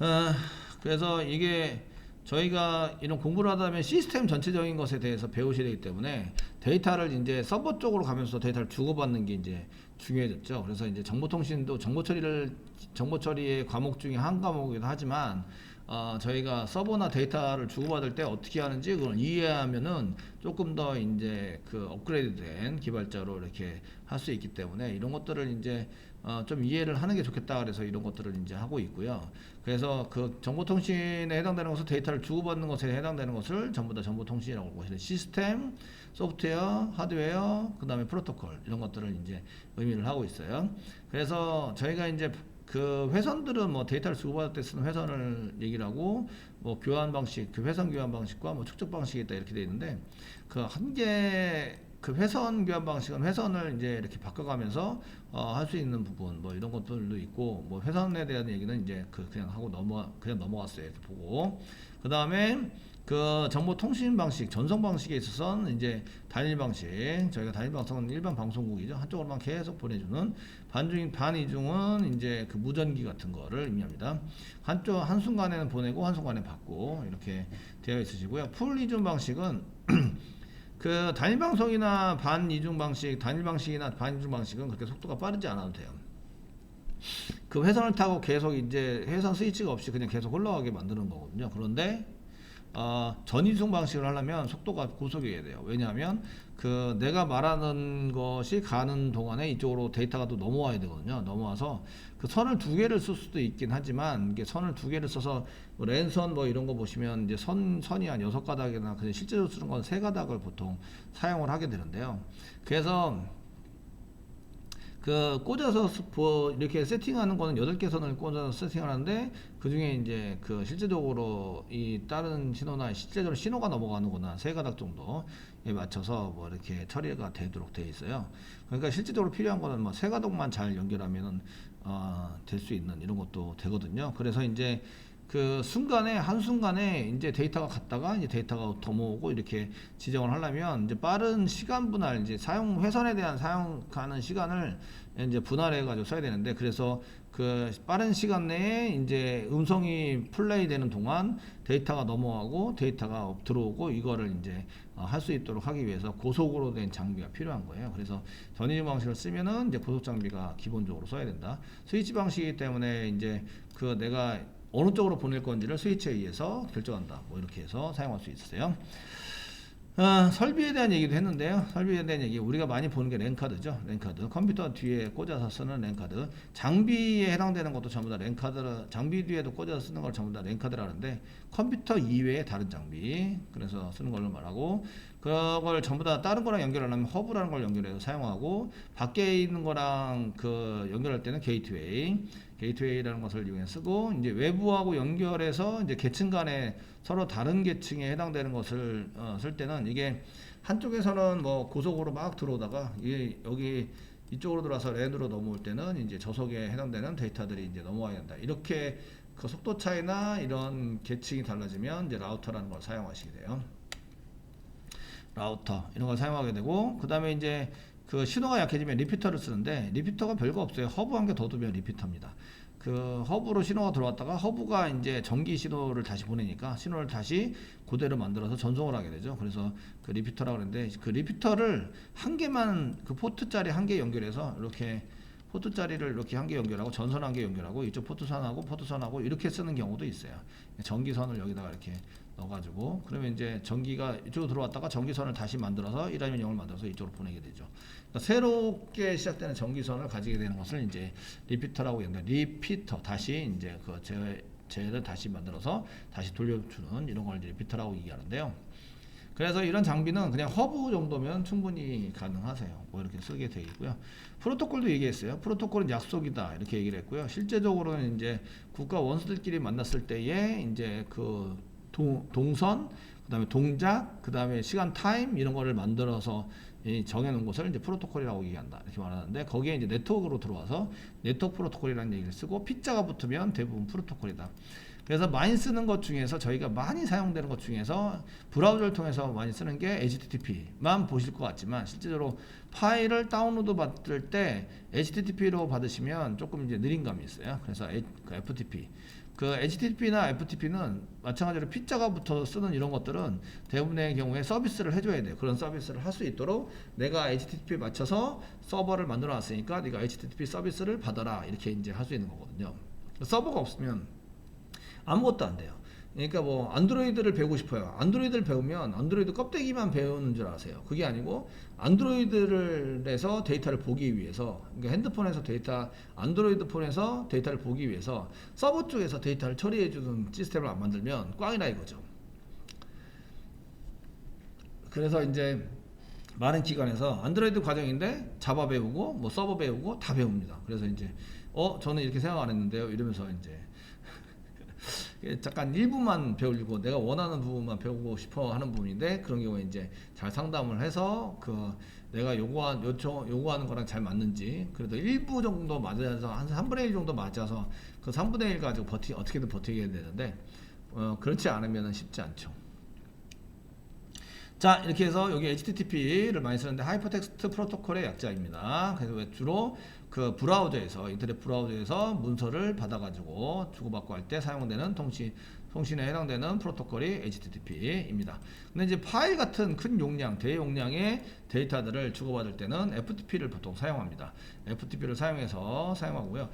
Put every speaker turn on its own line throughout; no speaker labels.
어, 그래서 이게 저희가 이런 공부를 하다 보면 시스템 전체적인 것에 대해서 배우셔야 되기 때문에 데이터를 이제 서버 쪽으로 가면서 데이터를 주고받는 게 이제 중요해졌죠. 그래서 이제 정보통신도 정보 처리의 과목 중에 한 과목이기도 하지만 저희가 서버나 데이터를 주고받을 때 어떻게 하는지 그걸 이해하면은 조금 더 이제 그 업그레이드된 기발자로 이렇게 할 수 있기 때문에 이런 것들을 이제 좀 이해를 하는 게 좋겠다 그래서 이런 것들을 이제 하고 있고요. 그래서 그 정보통신에 해당되는 것을 데이터를 주고받는 것에 해당되는 것을 전부 다 정보통신이라고 보시는 시스템, 소프트웨어, 하드웨어, 그 다음에 프로토콜 이런 것들을 이제 의미를 하고 있어요. 그래서 저희가 이제 그 회선들은 뭐 데이터를 주고받을 때 쓰는 회선을 얘기를 하고 뭐 교환 방식, 그 회선 교환 방식과 뭐 축적 방식이 있다 이렇게 되어 있는데 그 한 개 그 회선 교환 방식은 회선을 이제 이렇게 바꿔가면서 할 수 있는 부분 뭐 이런 것들도 있고 뭐 회선에 대한 얘기는 이제 그냥 하고 그냥 넘어갔어요 이렇게 보고 그 다음에 그 정보 통신 방식 전송 방식에 있어서는 이제 단일 방식 저희가 단일 방송은 일반 방송국이죠 한쪽으로만 계속 보내주는 반이중은 이제 그 무전기 같은 거를 의미합니다. 한순간에는 보내고 한순간에 받고 이렇게 되어 있으시고요. 풀 이중 방식은 그 단일 방송이나 단일 방식이나 반이중 방식은 그렇게 속도가 빠르지 않아도 돼요. 그 회선을 타고 계속 이제 회선 스위치가 없이 그냥 계속 흘러가게 만드는 거거든요. 그런데 전이중 방식을 하려면 속도가 고속이어야 돼요. 왜냐하면 그 내가 말하는 것이 가는 동안에 이쪽으로 데이터가 또 넘어와야 되거든요. 넘어와서 그 선을 두 개를 쓸 수도 있긴 하지만 이게 선을 두 개를 써서 뭐 랜선 뭐 이런 거 보시면 이제 선이 한 6가닥이나 근데 실제로 쓰는 건 3가닥을 보통 사용을 하게 되는데요. 그래서 그 꽂아서 이렇게 세팅하는 거는 8개 선을 꽂아서 세팅을 하는데 그 중에 이제 그 실제적으로 이 다른 신호나 실제적으로 신호가 넘어가는 거나 3가닥 정도에 맞춰서 뭐 이렇게 처리가 되도록 되어 있어요. 그러니까 실제적으로 필요한 거는 뭐 3가닥만 잘 연결하면은 될 수 있는 이런 것도 되거든요. 그래서 이제 그 한순간에 이제 데이터가 갔다가 이제 데이터가 더 모으고 이렇게 지정을 하려면 이제 빠른 시간 분할 이제 회선에 대한 사용하는 시간을 이제 분할해 가지고 써야 되는데 그래서 그 빠른 시간 내에 이제 음성이 플레이 되는 동안 데이터가 넘어가고 데이터가 들어오고 이거를 이제 할 수 있도록 하기 위해서 고속으로 된 장비가 필요한 거예요. 그래서 전이중 방식을 쓰면은 이제 고속 장비가 기본적으로 써야 된다. 스위치 방식이기 때문에 이제 그 내가 어느 쪽으로 보낼 건지를 스위치에 의해서 결정한다. 뭐 이렇게 해서 사용할 수 있어요. 설비에 대한 얘기도 했는데요. 설비에 대한 얘기 우리가 많이 보는 게 랜카드죠. 랜카드 컴퓨터 뒤에 꽂아서 쓰는 랜카드 장비에 해당되는 것도 전부 다 랜카드 장비 뒤에도 꽂아서 쓰는 걸 전부 다 랜카드라는데 컴퓨터 이외의 다른 장비 그래서 쓰는 걸로 말하고 그걸 전부 다 다른 거랑 연결하려면 허브라는 걸 연결해서 사용하고 밖에 있는 거랑 그 연결할 때는 게이트웨이라는 것을 이용해 쓰고 이제 외부하고 연결해서 이제 계층 간에 서로 다른 계층에 해당되는 것을 쓸 때는 이게 한쪽에서는 뭐 고속으로 막 들어오다가 이게 여기 이쪽으로 들어와서 랜으로 넘어올 때는 이제 저속에 해당되는 데이터들이 이제 넘어와야 된다. 이렇게 그 속도 차이나 이런 계층이 달라지면 이제 라우터라는 걸 사용하시게 돼요. 라우터 이런 걸 사용하게 되고 그 다음에 이제 그 신호가 약해지면 리피터를 쓰는데 리피터가 별거 없어요. 허브 한 개 더 두면 리피터입니다. 그 허브로 신호가 들어왔다가 허브가 이제 전기 신호를 다시 보내니까 신호를 다시 그대로 만들어서 전송을 하게 되죠. 그래서 그 리피터라고 그러는데 그 리피터를 한 개만 그 포트짜리 한 개 연결해서 이렇게 포트짜리를 이렇게 한 개 연결하고 전선 한 개 연결하고 이쪽 포트선하고 이렇게 쓰는 경우도 있어요. 전기선을 여기다가 이렇게 넣어가지고 그러면 이제 전기가 이쪽으로 들어왔다가 전기선을 다시 만들어서 1화면형을 만들어서 이쪽으로 보내게 되죠. 그러니까 새롭게 시작되는 전기선을 가지게 되는 것을 이제 리피터라고 연결. 리피터 다시 이제 그 쟤를 다시 만들어서 다시 돌려주는 이런 걸 이제 리피터라고 얘기하는데요. 그래서 이런 장비는 그냥 허브 정도면 충분히 가능하세요. 뭐 이렇게 쓰게 되어 있고요. 프로토콜도 얘기했어요. 프로토콜은 약속이다 이렇게 얘기를 했고요. 실제적으로는 이제 국가 원수들끼리 만났을 때에 이제 그 동선, 그다음에 동작, 그다음에 시간 타임 이런 거를 만들어서 정해놓은 것을 이제 프로토콜이라고 얘기한다 이렇게 말하는데 거기에 이제 네트워크로 들어와서 네트워크 프로토콜이라는 얘기를 쓰고 P자가 붙으면 대부분 프로토콜이다. 그래서 많이 쓰는 것 중에서 저희가 많이 사용되는 것 중에서 브라우저를 통해서 많이 쓰는 게 HTTP만 보실 것 같지만 실제로 파일을 다운로드 받을 때 HTTP로 받으시면 조금 이제 느린 감이 있어요. 그래서 그 FTP 그 HTTP나 FTP는 마찬가지로 P자가 붙어 쓰는 이런 것들은 대부분의 경우에 서비스를 해줘야 돼요. 그런 서비스를 할 수 있도록 내가 HTTP에 맞춰서 서버를 만들어 놨으니까 네가 HTTP 서비스를 받아라 이렇게 이제 할 수 있는 거거든요. 서버가 없으면 아무것도 안 돼요. 그러니까 뭐 안드로이드를 배우고 싶어요. 안드로이드를 배우면 안드로이드 껍데기만 배우는 줄 아세요. 그게 아니고 안드로이드를 내서 데이터를 보기 위해서, 그러니까 핸드폰에서 데이터, 안드로이드 폰에서 데이터를 보기 위해서 서버 쪽에서 데이터를 처리해 주는 시스템을 안 만들면 꽝이다 이거죠. 그래서 이제 많은 기관에서 안드로이드 과정인데 자바 배우고 뭐 서버 배우고 다 배웁니다. 그래서 이제 저는 이렇게 생각 안 했는데요 이러면서 이제 잠깐 일부만 배우려고 내가 원하는 부분만 배우고 싶어 하는 부분인데, 그런 경우에 이제 잘 상담을 해서 그 내가 요구하는 거랑 잘 맞는지, 그래도 일부 정도 맞아서 한 3분의 1 정도 맞아서 그 3분의 1 가지고 어떻게든 버티게 되는데 그렇지 않으면 쉽지 않죠. 자, 이렇게 해서 여기 HTTP를 많이 쓰는데 하이퍼텍스트 프로토콜의 약자입니다. 그래서 왜 주로 그 브라우저에서, 인터넷 브라우저에서 문서를 받아가지고 주고받고 할 때 사용되는 통신에 해당되는 프로토콜이 HTTP입니다. 근데 이제 파일 같은 큰 용량, 대용량의 데이터들을 주고받을 때는 FTP를 보통 사용합니다. FTP를 사용해서 사용하고요.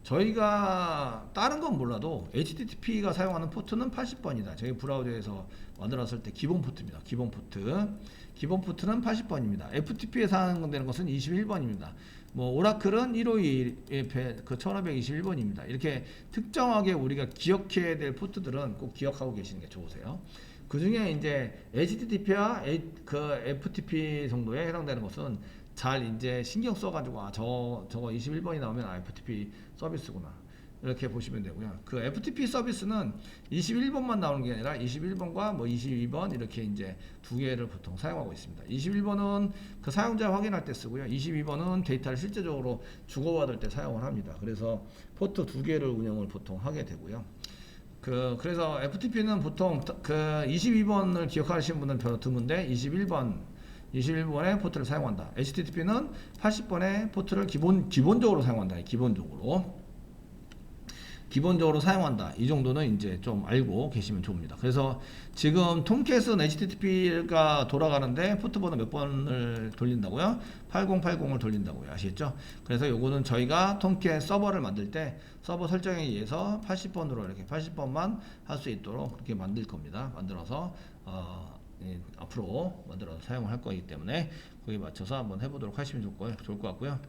저희가 다른 건 몰라도 HTTP가 사용하는 포트는 80번이다. 저희 브라우저에서 만들었을 때 기본 포트입니다. 기본 포트는 80번입니다. FTP에서 사용되는 것은 21번입니다. 뭐 오라클은 152의 그 1521번입니다. 이렇게 특정하게 우리가 기억해야 될 포트들은 꼭 기억하고 계시는 게 좋으세요. 그 중에 이제 HTTP와 그 FTP 정도에 해당되는 것은 잘 이제 신경 써가지고 저거 21번이 나오면 FTP 서비스구나 이렇게 보시면 되고요. 그 FTP 서비스는 21번만 나오는 게 아니라 21번과 뭐 22번 이렇게 이제 두 개를 보통 사용하고 있습니다. 21번은 그 사용자 확인할 때 쓰고요. 22번은 데이터를 실제적으로 주고받을 때 사용을 합니다. 그래서 포트 두 개를 운영을 보통 하게 되고요. 그래서 FTP는 보통 그 22번을 기억하시는 분은 별로 드문데 21번의 포트를 사용한다. HTTP는 80번의 포트를 기본적으로 사용한다. 기본적으로 사용한다. 이 정도는 이제 좀 알고 계시면 좋습니다. 그래서 지금 톰캣은 HTTP가 돌아가는데 포트번호 몇 번을 돌린다고요? 8080을 돌린다고요. 아시겠죠? 그래서 요거는 저희가 톰캣 서버를 만들 때 서버 설정에 의해서 80번으로 이렇게 80번만 할 수 있도록 그렇게 만들 겁니다. 만들어서 앞으로 만들어서 사용을 할 거기 때문에 거기에 맞춰서 한번 해보도록 하시면 좋을 것 같고요.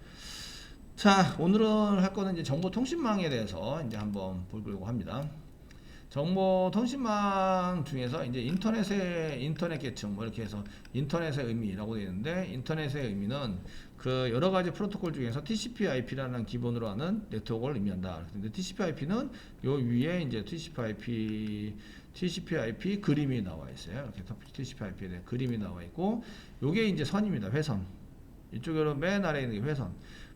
자, 오늘은 할 거는 이제 정보통신망에 대해서 이제 한번 보려고 합니다. 정보통신망 중에서 이제 인터넷 계층 뭐 이렇게 해서 인터넷의 의미라고 되어 있는데, 인터넷의 의미는 그 여러 가지 프로토콜 중에서 TCP/IP라는 기본으로 하는 네트워크를 의미한다. 근데 TCP/IP는 요 위에 이제 TCP/IP 그림이 나와 있어요. 이렇게 TCP/IP에 대한 그림이 나와 있고, 요게 이제 선입니다. 회선. 이쪽으로 맨 아래에 있는 게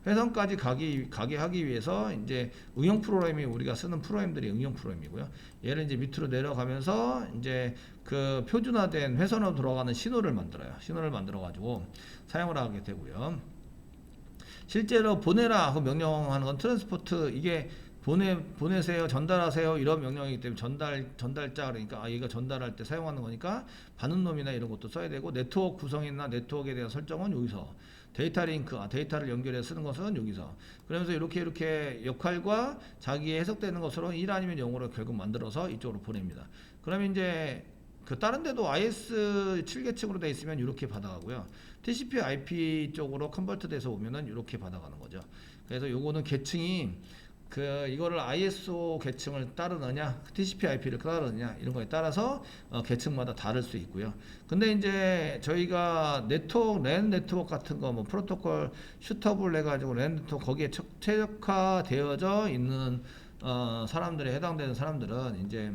회선까지 가게 하기 위해서 이제 응용 프로그램이 우리가 쓰는 프로그램들이 응용 프로그램이고요. 얘를 이제 밑으로 내려가면서 이제 그 표준화된 회선으로 돌아가는 신호를 만들어요. 신호를 만들어 가지고 사용을 하게 되고요. 실제로 보내라 하고 명령하는 건 트랜스포트, 이게 보내세요, 전달하세요 이런 명령이기 때문에 전달자, 그러니까 얘가 전달할 때 사용하는 거니까 받는 놈이나 이런 것도 써야 되고, 네트워크 구성이나 네트워크에 대한 설정은 여기서, 데이터 링크, 데이터를 연결해 쓰는 것은 여기서, 그러면서 이렇게 역할과 자기의 해석되는 것으로 1 아니면 0으로 결국 만들어서 이쪽으로 보냅니다. 그러면 이제 그 다른 데도 IS 7계층으로 되어 있으면 이렇게 받아가고요. TCP/IP 쪽으로 컨버트 돼서 오면은 이렇게 받아가는 거죠. 그래서 요거는 계층이 이거를 ISO 계층을 따르느냐, TCP/IP를 따르느냐 이런 거에 따라서 계층마다 다를 수 있고요. 근데 이제 저희가 랜 네트워크 같은 거, 뭐 프로토콜 슈터블 해가지고 랜 네트워크 거기에 최적화되어져 있는 사람들에 해당되는 사람들은 이제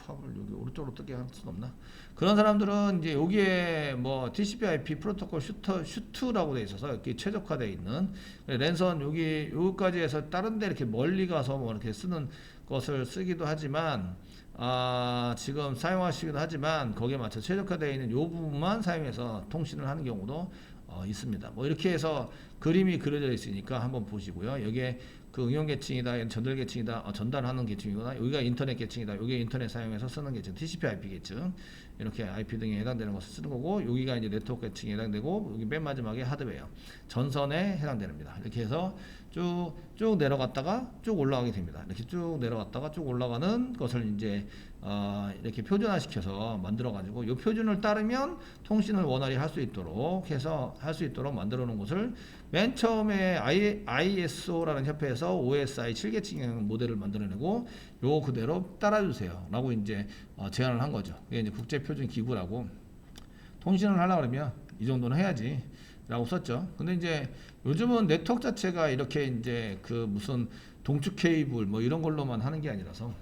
탑을 여기 오른쪽으로 뜨게 할 수는 없나? 그런 사람들은 이제 여기에 뭐 TCP/IP 프로토콜 슈트라고 돼 있어서 이렇게 최적화되어 있는 랜선 여기까지 해서 다른데 이렇게 멀리 가서 뭐 이렇게 쓰는 것을 쓰기도 하지만 지금 사용하시기도 하지만 거기에 맞춰 최적화되어 있는 요 부분만 사용해서 통신을 하는 경우도 있습니다. 뭐 이렇게 해서 그림이 그려져 있으니까 한번 보시고요. 여기에 그 응용 계층이다, 전달 계층이다, 전달하는 계층이구나. 여기가 인터넷 계층이다. 여기 인터넷 사용해서 쓰는 계층, TCP/IP 계층. 이렇게 IP 등에 해당되는 것을 쓰는 거고, 여기가 이제 네트워크 계층에 해당되고, 여기 맨 마지막에 하드웨어, 전선에 해당됩니다. 이렇게 해서 쭉 내려갔다가 쭉 올라가게 됩니다. 이렇게 쭉 내려갔다가 쭉 올라가는 것을 이제 이렇게 표준화시켜서 만들어가지고 이 표준을 따르면 통신을 원활히 할 수 있도록 해서 할 수 있도록 만들어 놓은 것을 맨 처음에 ISO라는 협회에서 OSI 7계층 모델을 만들어내고 요 그대로 따라주세요 라고 이제 제안을 한 거죠. 이게 이제 국제표준기구라고 통신을 하려고 그러면 이 정도는 해야지 라고 썼죠. 근데 이제 요즘은 네트워크 자체가 이렇게 이제 그 무슨 동축 케이블 뭐 이런 걸로만 하는 게 아니라서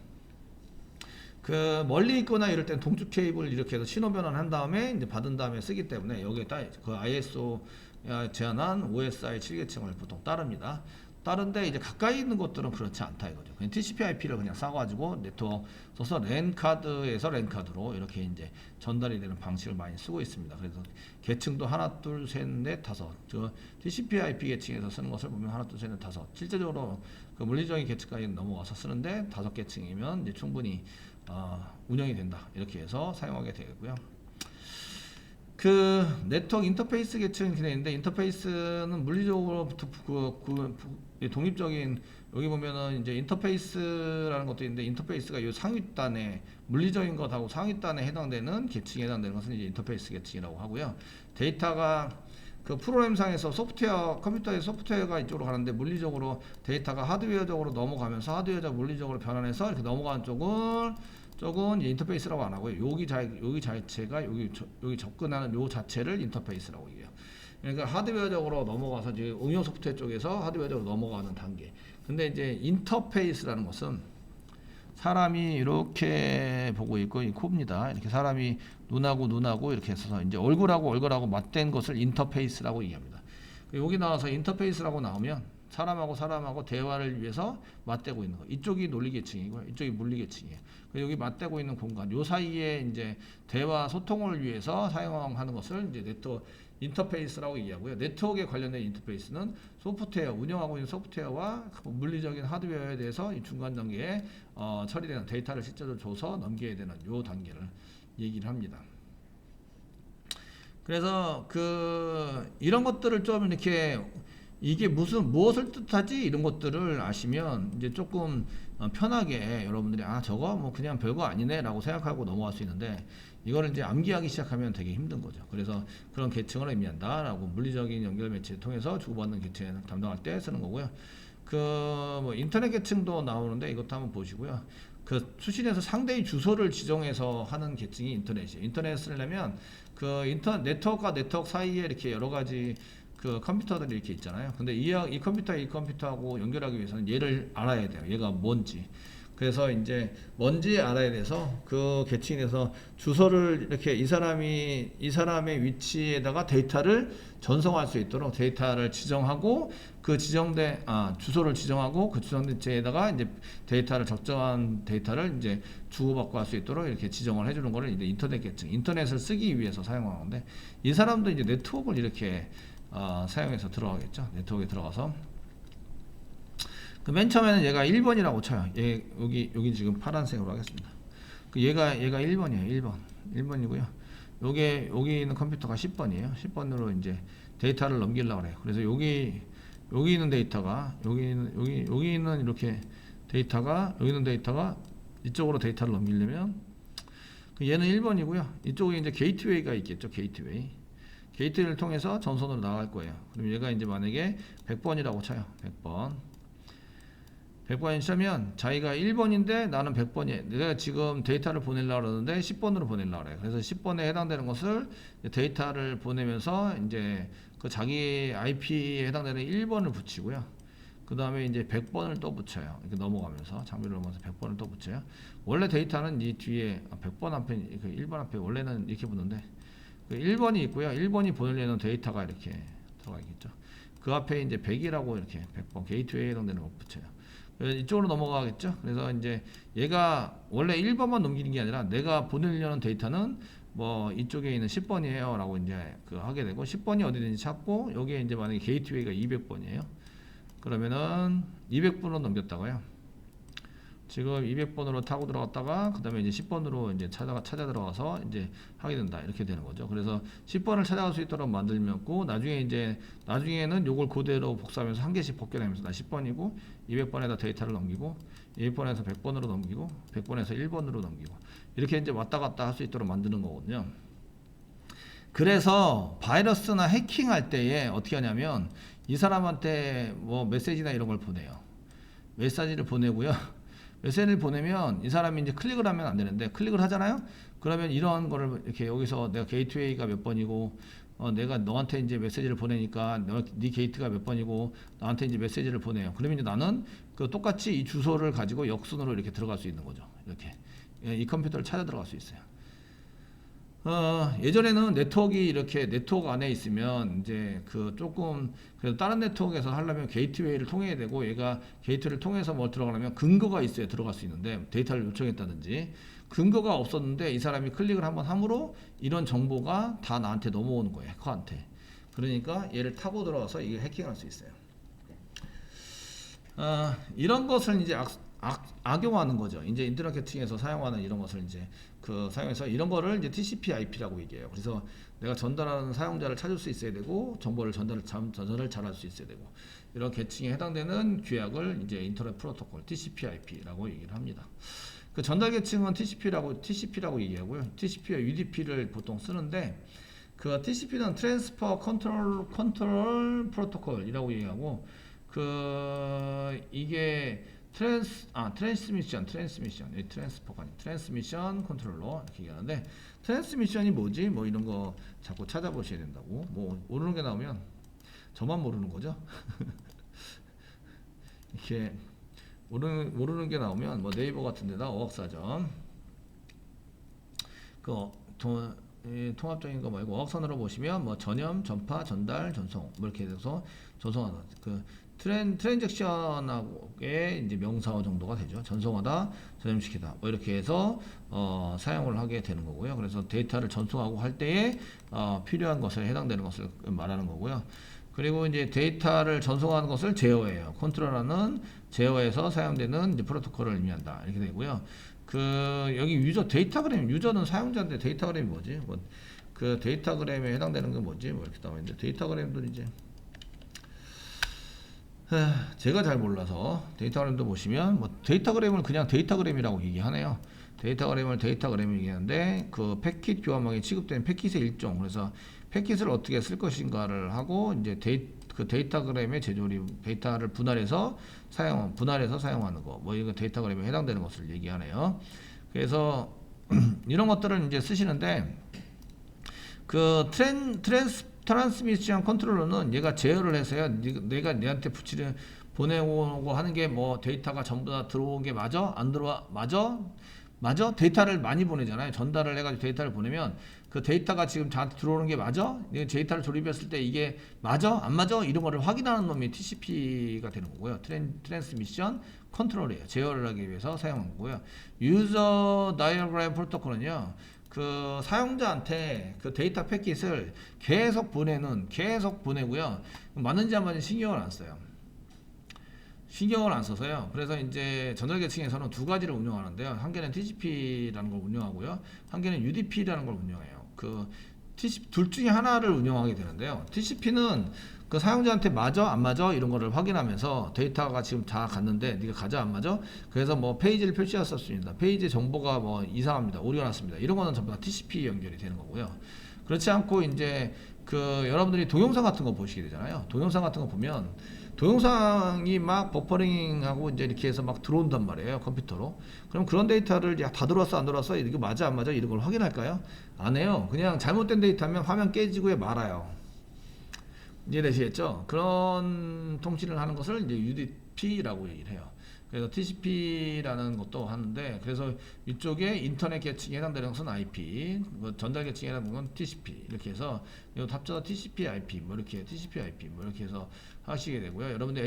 그 멀리 있거나 이럴 땐 동축 케이블 이렇게 해서 신호 변환 한 다음에 이제 받은 다음에 쓰기 때문에 여기에 딱 그 ISO 제한한 OSI 7계층을 보통 따릅니다. 다른데 이제 가까이 있는 것들은 그렇지 않다 이거죠. 그냥 TCP/IP를 그냥 싸가지고 네트워크 써서 랜 카드에서 랜 카드로 이렇게 이제 전달이 되는 방식을 많이 쓰고 있습니다. 그래서 계층도 하나, 둘, 셋, 넷, 다섯. 저 TCP/IP 계층에서 쓰는 것을 보면 하나, 둘, 셋, 넷, 다섯. 실제적으로 그 물리적인 계층까지 넘어와서 쓰는데 5계층이면 이제 충분히 운영이 된다. 이렇게 해서 사용하게 되고요. 그 네트워크 인터페이스 계층이 되는데 인터페이스는 물리적으로부터 독립적인 여기 보면은 이제 인터페이스라는 것도 있는데 인터페이스가 이 상위단에 물리적인 것하고 상위단에 해당되는 계층에 해당되는 것은 이제 인터페이스 계층이라고 하고요. 데이터가 그 프로그램상에서 소프트웨어 컴퓨터의 소프트웨어가 이쪽으로 가는데 물리적으로 데이터가 하드웨어적으로 넘어가면서 하드웨어적 물리적으로 변환해서 이렇게 넘어가는 쪽은 이제 인터페이스라고 안 하고요. 여기 자체가 여기 접근하는 요 자체를 인터페이스라고 얘기해요. 그러니까 하드웨어적으로 넘어가서 이제 응용 소프트웨어 쪽에서 하드웨어적으로 넘어가는 단계. 근데 이제 인터페이스라는 것은 사람이 이렇게 보고 있고 이 코입니다. 이렇게 사람이 눈하고 이렇게 해서 이제 얼굴하고 맞댄 것을 인터페이스라고 얘기합니다. 여기 나와서 인터페이스라고 나오면 사람하고 대화를 위해서 맞대고 있는 거. 이쪽이 논리 계층이고 이쪽이 물리 계층이에요. 여기 맞대고 있는 공간, 요 사이에 이제 대화 소통을 위해서 사용하는 것을 이제 네트워크 인터페이스라고 얘기하고요. 네트워크에 관련된 인터페이스는 소프트웨어, 운영하고 있는 소프트웨어와 물리적인 하드웨어에 대해서 이 중간 단계에 처리되는 데이터를 실제로 줘서 넘겨야 되는 요 단계를 얘기를 합니다. 그래서 이런 것들을 좀 이렇게 이게 무엇을 뜻하지 이런 것들을 아시면 이제 조금 편하게 여러분들이 저거 뭐 그냥 별거 아니네 라고 생각하고 넘어갈 수 있는데 이거를 이제 암기하기 시작하면 되게 힘든 거죠. 그래서 그런 계층을 의미한다 라고 물리적인 연결 매체를 통해서 주고받는 계층을 담당할 때 쓰는 거고요. 뭐 인터넷 계층도 나오는데 이것도 한번 보시고요. 그 수신에서 상대의 주소를 지정해서 하는 계층이 인터넷이에요. 인터넷을 하려면 네트워크와 네트워크 사이에 이렇게 여러 가지 그 컴퓨터들이 이렇게 있잖아요. 근데 이 컴퓨터하고 연결하기 위해서는 얘를 알아야 돼요. 얘가 뭔지. 그래서 이제 뭔지 알아야 돼서 그 계층에 대해서 주소를 이렇게 이 사람의 위치에다가 데이터를 전송할 수 있도록 데이터를 지정하고 그 지정된 주소를 지정하고 그 지정된 데에다가 이제 데이터를 적정한 데이터를 이제 주고받고 할 수 있도록 이렇게 지정을 해주는 거를 이제 인터넷 계층, 인터넷을 쓰기 위해서 사용하는데 이 사람도 이제 네트워크를 이렇게 사용해서 들어가겠죠. 네트워크에 들어가서 맨 처음에는 얘가 1번이라고 쳐요. 여기 지금 파란색으로 하겠습니다. 얘가 1번이에요. 1번이고요. 여기 있는 컴퓨터가 10번이에요. 10번으로 이제 데이터를 넘기려고 그래요. 그래서 여기 있는 데이터가 여기 있는 이렇게 데이터가 여기 있는 데이터가 이쪽으로 데이터를 넘기려면 얘는 1번이고요. 이쪽에 이제 게이트웨이가 있겠죠. 게이트웨이를 통해서 전선으로 나갈 거예요. 그럼 얘가 이제 만약에 100번이라고 쳐요. 100번이 치면 자기가 1번인데 나는 100번이에요. 내가 지금 데이터를 보내려고 그러는데 10번으로 보내려고 그래요. 그래서 10번에 해당되는 것을 데이터를 보내면서 이제 그 자기 IP에 해당되는 1번을 붙이고요. 그 다음에 이제 100번을 또 붙여요. 이렇게 넘어가면서 장비를 넘어서 100번을 또 붙여요. 원래 데이터는 이 뒤에 100번 앞에, 그 1번 앞에 원래는 이렇게 붙는데 그 1번이 있고요. 1번이 보내려는 데이터가 이렇게 들어가 있겠죠. 그 앞에 이제 100이라고 이렇게 100번 게이트웨이에 해당되는 거 붙여요. 이쪽으로 넘어가겠죠. 그래서 이제 얘가 원래 1번만 넘기는 게 아니라 내가 보내려는 데이터는 뭐 이쪽에 있는 10번이에요 라고 이제 그 하게 되고 10번이 어디든지 찾고 여기에 이제 만약에 게이트웨이가 200번이에요. 그러면은 200번으로 넘겼다고요. 지금 200번으로 타고 들어갔다가 그 다음에 이제 10번으로 이제 찾아 들어가서 이제 하게 된다. 이렇게 되는 거죠. 그래서 10번을 찾아갈 수 있도록 만들면고 나중에는 요걸 그대로 복사하면서 한 개씩 벗겨내면서 나 10번이고 200번에다 데이터를 넘기고 200번에서 100번으로 넘기고 100번에서 1번으로 넘기고 이렇게 이제 왔다 갔다 할 수 있도록 만드는 거거든요. 그래서 바이러스나 해킹할 때에 어떻게 하냐면 이 사람한테 뭐 메시지나 이런 걸 보내요. 메시지를 보내고요. 메시지를 보내면 이 사람이 이제 클릭을 하면 안 되는데 클릭을 하잖아요. 그러면 이런 거를 이렇게 여기서 내가 게이트웨이가 몇 번이고 내가 너한테 이제 메시지를 보내니까 네 게이트가 몇 번이고 나한테 이제 메시지를 보내요. 그러면 이제 나는 그 똑같이 이 주소를 가지고 역순으로 이렇게 들어갈 수 있는 거죠. 이렇게 이 컴퓨터를 찾아 들어갈 수 있어요. 예전에는 네트워크가 이렇게 네트워크 안에 있으면 이제 그 조금 그래도 다른 네트워크에서 하려면 게이트웨이를 통해야 되고 얘가 게이트를 통해서 뭐 들어가려면 근거가 있어야 들어갈 수 있는데 데이터를 요청했다든지 근거가 없었는데 이 사람이 클릭을 한번 함으로 이런 정보가 다 나한테 넘어오는 거예요. 해커한테. 그러니까 얘를 타고 들어가서 이게 해킹할 수 있어요. 이런 것을 이제 악용하는 거죠. 이제 인터넷 캐칭에서 사용하는 이런 것을 이제 사용해서 이런 거를 이제 TCP/IP라고 얘기해요. 그래서 내가 전달하는 사용자를 찾을 수 있어야 되고 정보를 전달을 잘할 수 있어야 되고 이런 계층에 해당되는 규약을 이제 인터넷 프로토콜 TCP/IP라고 얘기를 합니다. 그 전달 계층은 TCP라고 얘기하고요. TCP와 UDP를 보통 쓰는데 그 TCP는 트랜스퍼 컨트롤 프로토콜이라고 얘기하고 이게 트랜스미션 컨트롤러 이렇게 얘기하는데 트랜스미션이 뭐지? 뭐 이런 거 자꾸 찾아보셔야 된다고. 뭐 모르는 게 나오면 저만 모르는 거죠. 이렇게 모르는 게 나오면 뭐 네이버 같은 데다 어학사전 통합적인 거 말고 어학선으로 보시면 뭐 전염, 전파, 전달, 전송 뭐 이렇게 돼서 전송하다 트랜잭션하고의 이제 명사어 정도가 되죠. 전송하다, 전염시키다 뭐 이렇게 해서 사용을 하게 되는 거고요. 그래서 데이터를 전송하고 할 때에 필요한 것에 해당되는 것을 말하는 거고요. 그리고 이제 데이터를 전송하는 것을 제어해요. 컨트롤하는 제어에서 사용되는 이제 프로토콜을 의미한다. 이렇게 되고요. 여기 데이터그램, 유저는 사용자인데 데이터그램이 뭐지? 그 데이터그램에 해당되는 게 뭐지? 뭐 이렇게 나와 있는데 데이터그램도 이제 제가 잘 몰라서 데이터그램도 보시면 뭐 데이터그램을 그냥 데이터그램이라고 얘기하네요. 데이터그램을 얘기하는데 그 패킷 교환망에 취급된 패킷의 일종. 그래서 패킷을 어떻게 쓸 것인가를 하고 이제 그 데이터그램의 재조립, 데이터를 분할해서 사용하는 거. 뭐 이거 데이터그램에 해당되는 것을 얘기하네요. 그래서 이런 것들을 이제 쓰시는데 그 트랜스미션 컨트롤러는 얘가 제어를 해서요. 내가 얘한테 보내고 하는 게 뭐 데이터가 전부 다 들어온 게 맞아? 안 들어와? 맞아? 데이터를 많이 보내잖아요. 전달을 해가지고 데이터를 보내면 그 데이터가 지금 저한테 들어오는 게 맞아? 데이터를 조립했을 때 이게 맞아? 안 맞아? 이런 거를 확인하는 놈이 TCP가 되는 거고요. 트랜스미션 컨트롤이에요. 제어를 하기 위해서 사용한 거고요. 유저 다이어그램 프로토콜은요. 그 사용자한테 그 데이터 패킷을 계속 보내고요. 맞는지 안 맞는지 신경을 안 써서요. 그래서 이제 전달 계층에서는 두 가지를 운영하는데요. 한 개는 TCP라는 걸 운영하고요. 한 개는 UDP라는 걸 운영해요. 둘 중에 하나를 운영하게 되는데요. TCP는 그 사용자한테 맞아 안 맞아 이런 거를 확인하면서 데이터가 지금 다 갔는데 네가 가져 안 맞아? 그래서 뭐 페이지를 표시했었습니다. 페이지 정보가 뭐 이상합니다. 오류가 났습니다. 이런 거는 전부 다 TCP 연결이 되는 거고요. 그렇지 않고 이제 여러분들이 동영상 같은 거 보시게 되잖아요. 동영상 같은 거 보면 동영상이 막 버퍼링하고 이제 이렇게 해서 막 들어온단 말이에요. 컴퓨터로. 그럼 그런 데이터를 다 들어왔어 안 들어왔어 이게 맞아 안 맞아 이런 걸 확인할까요? 안 해요. 그냥 잘못된 데이터면 화면 깨지고 말아요. 이해되시겠죠? 그런 통신을 하는 것을 이제 UDP라고 얘기를 해요. 그래서 TCP라는 것도 하는데, 그래서 이쪽에 인터넷 계층에 해당되는 것은 IP, 뭐 전달 계층에 해당되는 건 TCP, 이렇게 해서 이거 합쳐서 TCP/IP 뭐 이렇게 TCP/IP 뭐 이렇게 해서 하시게 되고요. 여러분들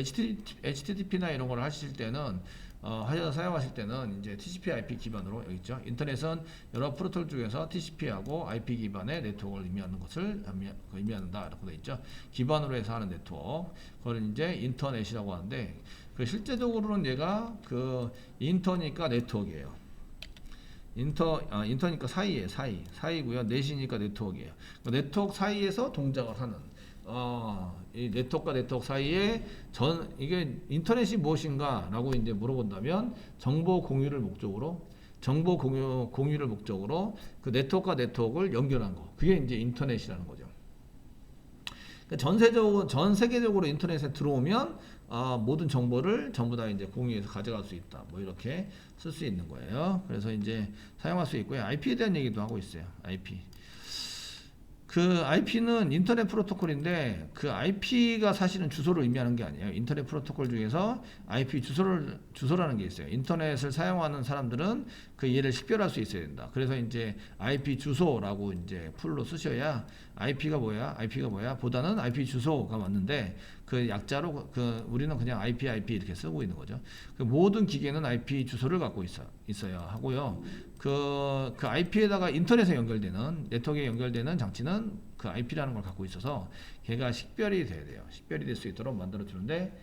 HTTP나 이런 걸 하실 때는 하셔서 사용하실 때는 이제 TCP/IP 기반으로 여기 있죠. 인터넷은 여러 프로토콜 중에서 TCP하고 IP 기반의 네트워크를 의미하는 것을 의미한다라고 되어 있죠. 기반으로 해서 하는 네트워크, 그걸 이제 인터넷이라고 하는데, 그 실제적으로는 얘가 그 인터니까 네트워크예요. 인터니까 사이고요. 넷이니까 네트워크예요. 그 네트워크 사이에서 동작을 하는 이 네트워크와 네트워크 사이에 이게 인터넷이 무엇인가라고 이제 물어본다면 정보 공유를 목적으로 그 네트워크와 네트워크를 연결한 거, 그게 이제 인터넷이라는 거죠. 전 세계적으로 인터넷에 들어오면 모든 정보를 전부 다 이제 공유해서 가져갈 수 있다. 뭐 이렇게 쓸 수 있는 거예요. 그래서 이제 사용할 수 있고요. IP에 대한 얘기도 하고 있어요. IP. 그 IP는 인터넷 프로토콜인데, 그 IP가 사실은 주소를 의미하는 게 아니에요. 인터넷 프로토콜 중에서 IP 주소라는 게 있어요. 인터넷을 사용하는 사람들은 그 얘를 식별할 수 있어야 된다. 그래서 이제 IP 주소라고 이제 풀로 쓰셔야 IP가 뭐야 보다는 IP 주소가 맞는데, 그 약자로 우리는 그냥 IP 이렇게 쓰고 있는 거죠. 그 모든 기계는 IP 주소를 갖고 있어야 하고요. 그 IP에다가 인터넷에 연결되는, 네트워크에 연결되는 장치는 그 IP라는 걸 갖고 있어서 걔가 식별이 돼야 돼요. 식별이 될 수 있도록 만들어 주는데,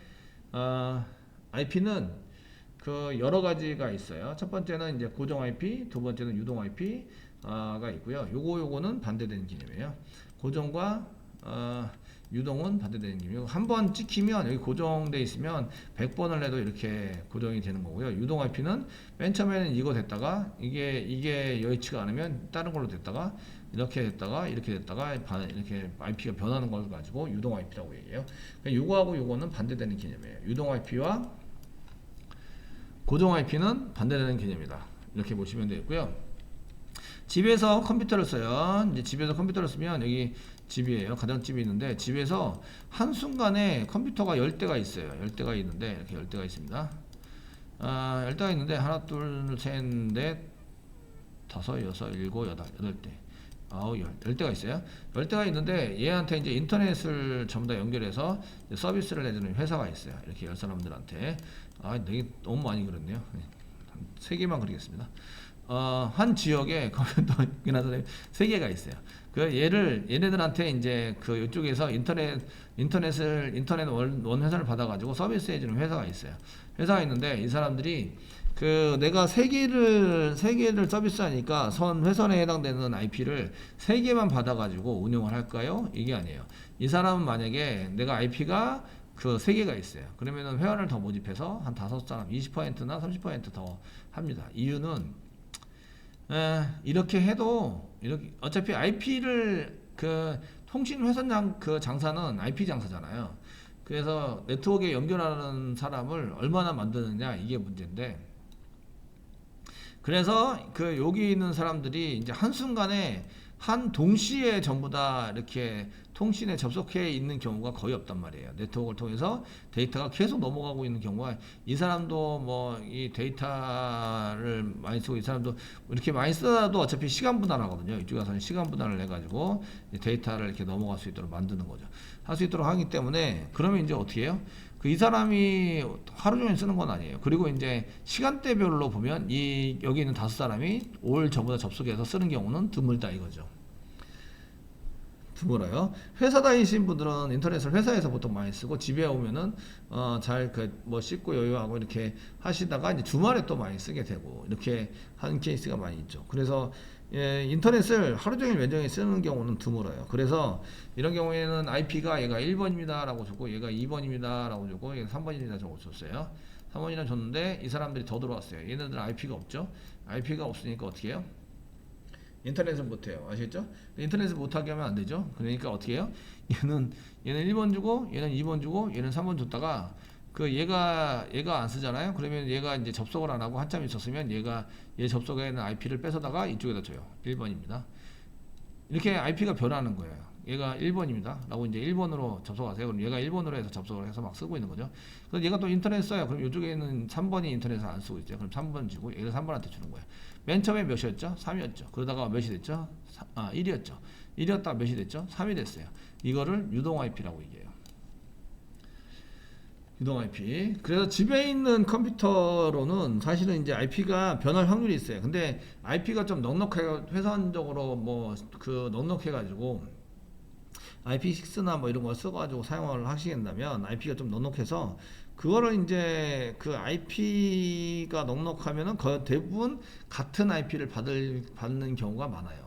IP는 그 여러 가지가 있어요. 첫 번째는 이제 고정 IP, 두 번째는 유동 IP가 있고요. 요거는 반대되는 개념이에요. 고정과 유동은 반대되는 개념이고, 한 번 찍히면 여기 고정돼 있으면 100번을 해도 이렇게 고정이 되는 거고요. 유동 IP는 맨 처음에는 이거 됐다가 이게 여의치가 않으면 다른 걸로 됐다가 이렇게 됐다가 이렇게 IP가 변하는 걸 가지고 유동 IP라고 얘기해요. 요거하고 요거는 반대되는 개념이에요. 유동 IP와 고정 IP는 반대되는 개념이다. 이렇게 보시면 되겠고요. 집에서 컴퓨터를 써요. 이제 집에서 컴퓨터를 쓰면 여기 집이에요. 가정집이 있는데, 집에서 한순간에 컴퓨터가 10대가 있어요. 10대가 있는데, 이렇게 10대가 있습니다. 10대가 있는데, 하나, 둘, 셋, 넷, 다섯, 여섯, 일곱, 여덟, 8대. 10대가 있어요. 10대가 있는데, 얘한테 이제 인터넷을 전부 다 연결해서 서비스를 해주는 회사가 있어요. 이렇게 10사람들한테. 되게 너무 많이 그렸네요. 3개만 그리겠습니다. 한 지역에 컴퓨터 3개가 있어요. 얘네들한테 이제 그 이쪽에서 인터넷 원회선을 받아가지고 서비스해주는 회사가 있어요. 회사가 있는데, 이 사람들이 내가 3개를 서비스하니까 회선에 해당되는 IP를 3개만 받아가지고 운영을 할까요? 이게 아니에요. 이 사람은 만약에 내가 IP가 3개가 있어요. 그러면은 회원을 더 모집해서 한 5사람 20%나 30% 더 합니다. 이유는 이렇게 해도 어차피 IP를 통신 회선 장사는 IP 장사잖아요. 그래서 네트워크에 연결하는 사람을 얼마나 만드느냐, 이게 문제인데, 그래서 여기 있는 사람들이 이제 한순간에 동시에 전부 다 이렇게 통신에 접속해 있는 경우가 거의 없단 말이에요. 네트워크를 통해서 데이터가 계속 넘어가고 있는 경우가, 이 사람도 뭐 이 데이터를 많이 쓰고, 이 사람도 이렇게 많이 쓰다도 어차피 시간 분할하거든요. 이쪽에 가서는 시간 분할을 해가지고 데이터를 이렇게 넘어갈 수 있도록 만드는 거죠. 할 수 있도록 하기 때문에, 그러면 이제 어떻게 해요? 이 사람이 하루 종일 쓰는 건 아니에요. 그리고 이제 시간대별로 보면 여기 있는 5사람이 올 전부 다 접속해서 쓰는 경우는 드물다 이거죠. 드물어요. 회사 다니신 분들은 인터넷을 회사에서 보통 많이 쓰고, 집에 오면은 잘 씻고 여유하고 이렇게 하시다가 이제 주말에 또 많이 쓰게 되고, 이렇게 하는 케이스가 많이 있죠. 그래서 인터넷을 하루 종일 왼종일 쓰는 경우는 드물어요. 그래서 이런 경우에는 IP가 얘가 1번입니다 라고 줬고, 얘가 2번입니다 라고 줬고, 얘가 3번입니다 라고 줬어요. 3번이나 줬는데, 이 사람들이 더 들어왔어요. 얘네들은 IP가 없죠. IP가 없으니까 어떻게 해요? 인터넷을 못해요. 아시겠죠? 인터넷을 못하게 하면 안 되죠. 그러니까 어떻게 해요? 얘는 1번 주고, 얘는 2번 주고, 얘는 3번 줬다가, 얘가 안 쓰잖아요. 그러면 얘가 이제 접속을 안 하고 한참 있었으면 얘 접속에 있는 IP를 뺏어다가 이쪽에다 줘요. 1번입니다. 이렇게 IP가 변하는 거예요. 얘가 1번입니다 라고 이제 1번으로 접속하세요. 그럼 얘가 1번으로 해서 접속을 해서 막 쓰고 있는 거죠. 그래서 얘가 또 인터넷 써요. 그럼 이쪽에는 3번이 인터넷을 안 쓰고 있죠. 그럼 3번 주고 얘를 3번한테 주는 거예요. 맨 처음에 몇이었죠? 3이었죠. 그러다가 몇이 됐죠? 1이었죠. 1이었다가 몇이 됐죠? 3이 됐어요. 이거를 유동 IP라고 얘기해요. 유동 IP. 그래서 집에 있는 컴퓨터로는 사실은 이제 IP가 변할 확률이 있어요. 근데 IP가 좀 넉넉해, 회선적으로 뭐 그 넉넉해가지고 IP6나 뭐 이런 걸 써가지고 사용을 하시겠다면 IP가 좀 넉넉해서 그거를 이제 그 IP가 넉넉하면은 거의 대부분 같은 IP를 받는 경우가 많아요.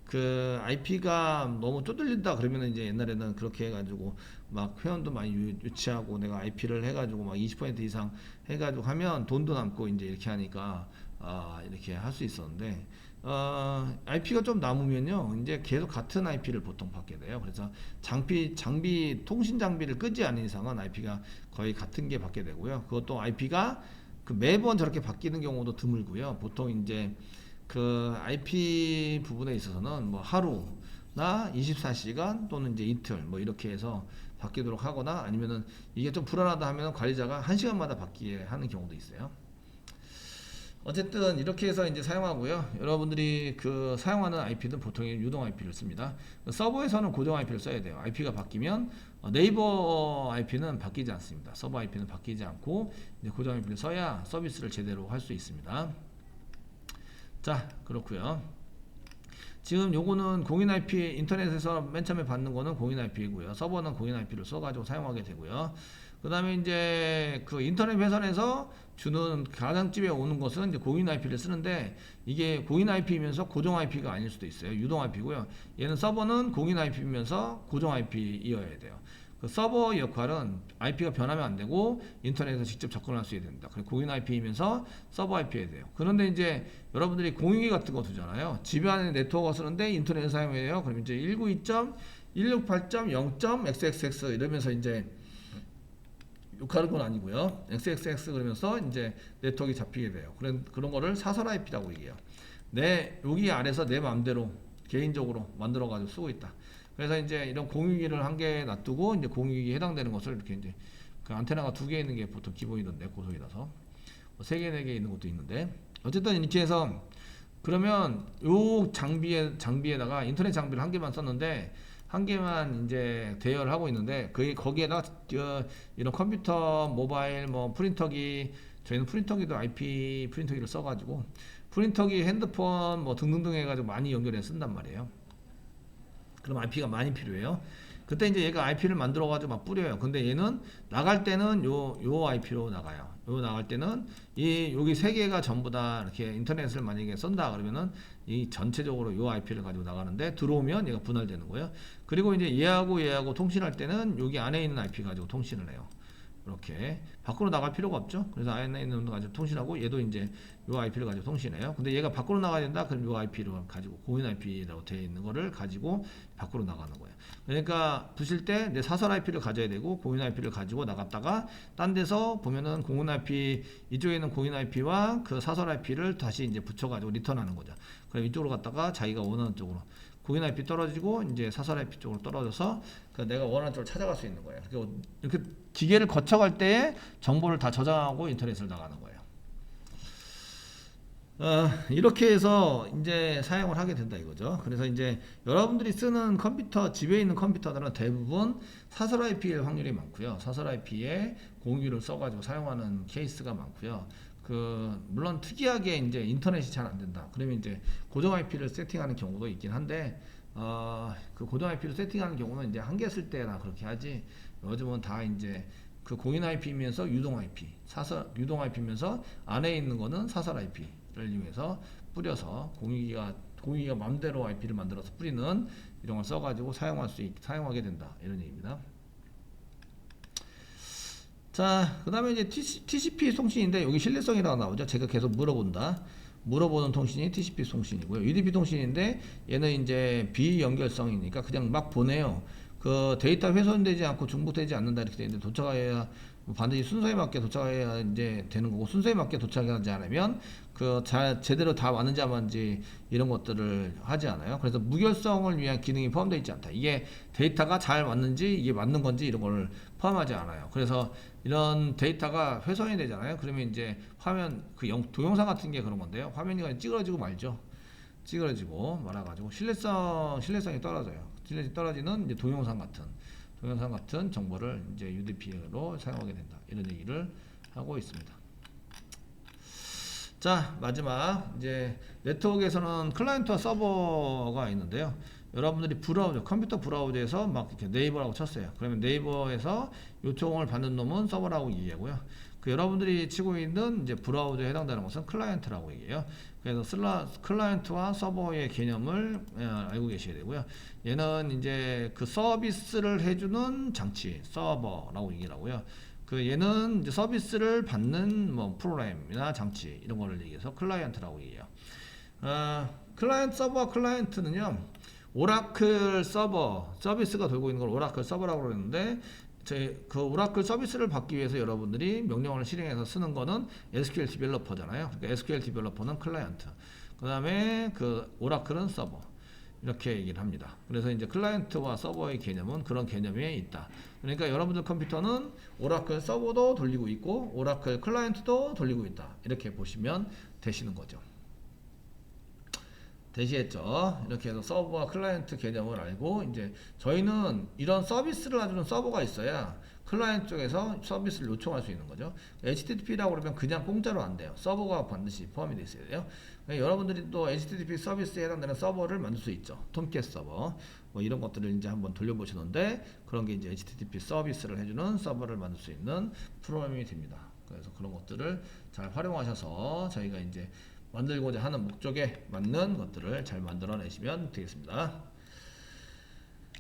그 IP가 너무 쪼들린다 그러면 이제 옛날에는 그렇게 해가지고 막 회원도 많이 유치하고 내가 IP를 해가지고 막 20% 이상 해가지고 하면 돈도 남고 이제 이렇게 하니까 이렇게 할 수 있었는데 IP가 좀 남으면요 이제 계속 같은 IP를 보통 받게 돼요. 그래서 장비 통신 장비를 끄지 않는 이상은 IP가 거의 같은 게 받게 되고요. 그것도 IP가 그 매번 저렇게 바뀌는 경우도 드물고요. 보통 이제 그 IP 부분에 있어서는 뭐 하루나 24시간 또는 이제 이틀 뭐 이렇게 해서 바뀌도록 하거나 아니면은 이게 좀 불안하다 하면 관리자가 1시간마다 바뀌게 하는 경우도 있어요. 어쨌든 이렇게 해서 이제 사용하고요. 여러분들이 그 사용하는 IP는 보통 유동 IP를 씁니다. 서버에서는 고정 IP를 써야 돼요. IP가 바뀌면 네이버 IP는 바뀌지 않습니다. 서버 IP는 바뀌지 않고 이제 고정 IP를 써야 서비스를 제대로 할 수 있습니다. 자, 그렇고요. 지금 요거는 공인 IP 인터넷에서 맨 처음에 받는 거는 공인 IP이고요. 서버는 공인 IP를 써가지고 사용하게 되고요. 그 다음에 이제 그 인터넷 회선에서 주는 가장집에 오는 것은 이제 공인 IP를 쓰는데 이게 공인 IP이면서 고정 IP가 아닐 수도 있어요. 유동 IP고요. 얘는 서버는 공인 IP이면서 고정 IP이어야 돼요. 그 서버 역할은 IP가 변하면 안 되고 인터넷에서 직접 접근할 수 있어야 됩니다. 그리고 공인 IP이면서 서버 IP여야 돼요. 그런데 이제 여러분들이 공유기 같은 거 두잖아요. 집에 안에 네트워크가 쓰는데 인터넷을 사용해요. 그럼 이제 192.168.0.xxx 이러면서 이제 욕하는 건 아니고요. xxx 그러면서 이제 네트워크가 잡히게 돼요. 그런 거를 사설 IP라고 얘기해요. 여기 아래서 내 마음대로 개인적으로 만들어 가지고 쓰고 있다. 그래서 이제 이런 공유기를 한 개 놔두고 이제 공유기에 해당되는 것을 이렇게 이제 그 안테나가 2개 있는 게 보통 기본이던데 고속이라서 뭐 3개, 4개 있는 것도 있는데 어쨌든 이렇게 해서 그러면 요 장비에다가 인터넷 장비를 한 개만 썼는데 한 개만 이제 대여를 하고 있는데 거기에다가 이런 컴퓨터, 모바일, 뭐 프린터기 저희는 프린터기도 IP 프린터기를 써가지고 프린터기, 핸드폰 뭐 등등등 해가지고 많이 연결해 쓴단 말이에요. 그럼 IP가 많이 필요해요. 그때 이제 얘가 IP를 만들어 가지고 막 뿌려요. 근데 얘는 나갈 때는 요 IP로 나가요. 요 나갈 때는 여기 3개가 전부 다 이렇게 인터넷을 만약에 쓴다 그러면은 이 전체적으로 요 IP를 가지고 나가는데 들어오면 얘가 분할되는 거예요. 그리고 이제 얘하고 통신할 때는 여기 안에 있는 IP 가지고 통신을 해요. 이렇게 밖으로 나갈 필요가 없죠. 그래서 안에 있는 거 가지고 통신하고 얘도 이제 요 IP를 가지고 통신해요. 근데 얘가 밖으로 나가야 된다. 그럼 요 IP를 가지고 공인 IP라고 되어 있는 거를 가지고 밖으로 나가는 거예요. 그러니까 부실 때 내 사설 IP를 가져야 되고 공인 IP를 가지고 나갔다가 딴 데서 보면은 공인 IP 이쪽에 있는 공인 IP와 그 사설 IP를 다시 이제 붙여가지고 리턴하는 거죠. 그럼 이쪽으로 갔다가 자기가 원하는 쪽으로 공인 IP 떨어지고 이제 사설 IP 쪽으로 떨어져서 내가 원하는 쪽을 찾아갈 수 있는 거예요. 이렇게 기계를 거쳐갈 때에 정보를 다 저장하고 인터넷을 나가는 거예요. 이렇게 해서 이제 사용을 하게 된다 이거죠. 그래서 이제 여러분들이 쓰는 컴퓨터, 집에 있는 컴퓨터들은 대부분 사설 IP일 확률이 많고요. 사설 IP에 공유기를 써가지고 사용하는 케이스가 많고요. 물론 특이하게 이제 인터넷이 잘 안 된다. 그러면 이제 고정 IP를 세팅하는 경우도 있긴 한데, 그 고정 IP를 세팅하는 경우는 이제 한 개 쓸 때나 그렇게 하지, 요즘은 다 이제 그 공인 IP이면서 유동 IP, 유동 IP면서 안에 있는 거는 사설 IP를 이용해서 뿌려서 공유기가 맘대로 IP를 만들어서 뿌리는 이런 걸 써가지고 사용하게 된다. 이런 얘기입니다. 자, 그 다음에 이제 TCP 통신인데 여기 신뢰성이라고 나오죠. 제가 계속 물어보는 통신이 TCP 통신이고요. UDP 통신인데 얘는 이제 비연결성이니까 그냥 막 보내요. 그 데이터 훼손되지 않고 중복되지 않는다 이렇게 되어 있는데 도착해야 반드시 순서에 맞게 도착해야 이제 되는 거고, 순서에 맞게 도착하지 않으면 제대로 다 왔는지 안 왔는지 이런 것들을 하지 않아요. 그래서 무결성을 위한 기능이 포함되어 있지 않다. 이게 데이터가 잘 왔는지 이게 맞는 건지 이런 걸 포함하지 않아요. 그래서 이런 데이터가 훼손이 되잖아요. 그러면 이제 화면 동영상 같은 게 그런 건데요. 화면이 그냥 찌그러지고 말죠. 찌그러지고 말아가지고 신뢰성이 떨어져요. 신뢰성이 떨어지는 이제 동영상 같은 정보를 이제 UDP로 사용하게 된다. 이런 얘기를 하고 있습니다. 자, 마지막 이제 네트워크에서는 클라이언트와 서버가 있는데요. 여러분들이 컴퓨터 브라우저에서 막 이렇게 네이버라고 쳤어요. 그러면 네이버에서 요청을 받는 놈은 서버라고 얘기하고요. 여러분들이 치고 있는 이제 브라우저에 해당되는 것은 클라이언트라고 얘기해요. 그래서 클라이언트와 서버의 개념을 알고 계셔야 되고요. 얘는 이제 그 서비스를 해주는 장치, 서버라고 얘기를 하고요. 얘는 이제 서비스를 받는 뭐 프로그램이나 장치 이런 거를 얘기해서 클라이언트라고 얘기해요. 클라이언트 서버와 클라이언트는요, 오라클 서버 서비스가 돌고 있는 걸 오라클 서버라고 그러는데, 그 오라클 서비스를 받기 위해서 여러분들이 명령어를 실행해서 쓰는 거는 SQL 디벨로퍼잖아요. 그러니까 SQL 디벨로퍼는 클라이언트, 그 다음에 그 오라클은 서버, 이렇게 얘기를 합니다. 그래서 이제 클라이언트와 서버의 개념은 그런 개념에 있다. 그러니까 여러분들 컴퓨터는 오라클 서버도 돌리고 있고 오라클 클라이언트도 돌리고 있다. 이렇게 보시면 되시는 거죠. 되시겠죠? 이렇게 해서 서버와 클라이언트 개념을 알고, 이제 저희는 이런 서비스를 해주는 서버가 있어야 클라이언트 쪽에서 서비스를 요청할 수 있는 거죠. HTTP라고 그러면 그냥 공짜로 안 돼요. 서버가 반드시 포함이 되어 있어야 돼요. 그러니까 여러분들이 또 HTTP 서비스에 해당되는 서버를 만들 수 있죠. 톰캣 서버 뭐 이런 것들을 이제 한번 돌려보시는데, 그런 게 이제 HTTP 서비스를 해주는 서버를 만들 수 있는 프로그램이 됩니다. 그래서 그런 것들을 잘 활용하셔서 저희가 이제 만들고자 하는 목적에 맞는 것들을 잘 만들어내시면 되겠습니다.